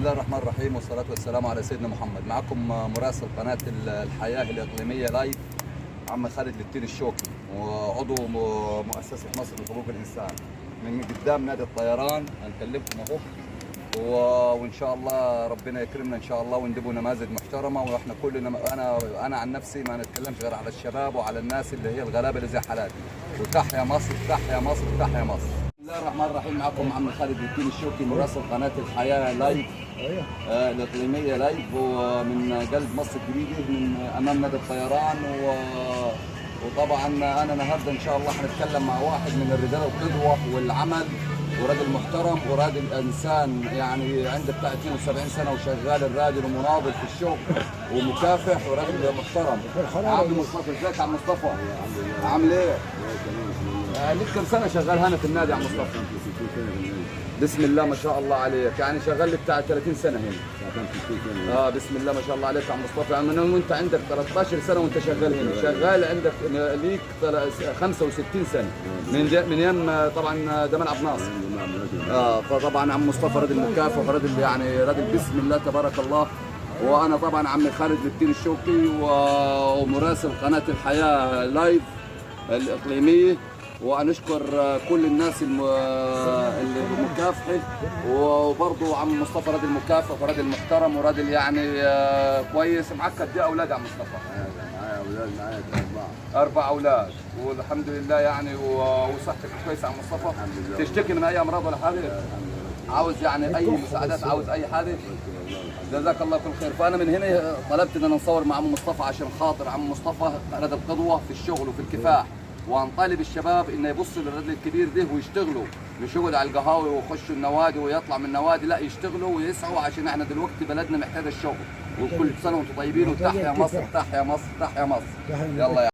الله الرحمن الرحيم والصلاة والسلام على سيدنا محمد. معكم مراسل قناة الحياة الإقليمية لايف عم خالد للتين الشوكي، وعضو مؤسسة مصر لحقوق الإنسان من قدام نادي الطيران. هنكلمكم أهو وإن شاء الله ربنا يكرمنا إن شاء الله وندبوا نماذج محترمة. وإحنا كلنا أنا عن نفسي ما نتكلمش غير على الشباب وعلى الناس اللي هي الغلابة اللي زي حالاتي. وتحيا مصر، تحيا مصر، تحيا مصر. بسم الله الرحمن الرحيم. معكم عم خالد للتين الشوكي مراسل قناة الحياة لايف الإقليمية لايف، ومن قلب مصر الجديدة من أمام نادي الطيران. وطبعا أنا النهارده إن شاء الله هنتكلم مع واحد من الرجال القدوة والعمل، وراجل محترم وراجل انسان يعني عنده بتاع 72 سنه وشغال الراجل ومناضل في الشغل ومكافح وراجل محترم. عم مصطفى، ازيك يا عم مصطفى؟ عامل ايه؟ ليك كم سنه شغال هنا في النادي يا عم مصطفى؟ بسم الله ما شاء الله عليك، يعني شغال لي بتاع 30 سنه هنا. بسم الله ما شاء الله عليك يا عم مصطفى. يعني من وانت عندك 13 سنه وانت شغال هنا، شغال عندك ليك 65 سنه من ايام طبعا جمال عبد الناصر. فطبعا عم مصطفى راجل مكافح وراجل يعني راجل بسم الله تبارك الله. وانا طبعا عم خالد للتين الشوكي ومراسل قناه الحياه لايف الاقليميه، ونشكر كل الناس اللي مكافحه. وبرضه عم مصطفى راجل مكافح وراجل محترم وراجل يعني كويس. معاك قد ايه اولاد يا عم مصطفى؟ معايا اولاد، معايا 4 اولاد والحمد لله يعني. وصحتك كويسه يا عم مصطفى؟ الحمد لله. تشتكي من اي امراض ولا حاجه؟ عاوز يعني اي مساعدات، عاوز اي حاجه؟ جزاك الله كل خير. فانا من هنا طلبت ان انا نصور مع عم مصطفى عشان خاطر عم مصطفى راجل قدوه في الشغل وفي الكفاح. وهنطالب الشباب انه يبصوا للرجل الكبير ده ويشتغلوا، مش يقعدوا على القهاوي ويخشوا النوادي ويطلع من النوادي، لا يشتغلوا ويسعوا عشان احنا دلوقتي بلدنا محتاجه الشغل. وكل سنه وانتم طيبين. وتحيا مصر، تحيا مصر، تحيا مصر. يلا يا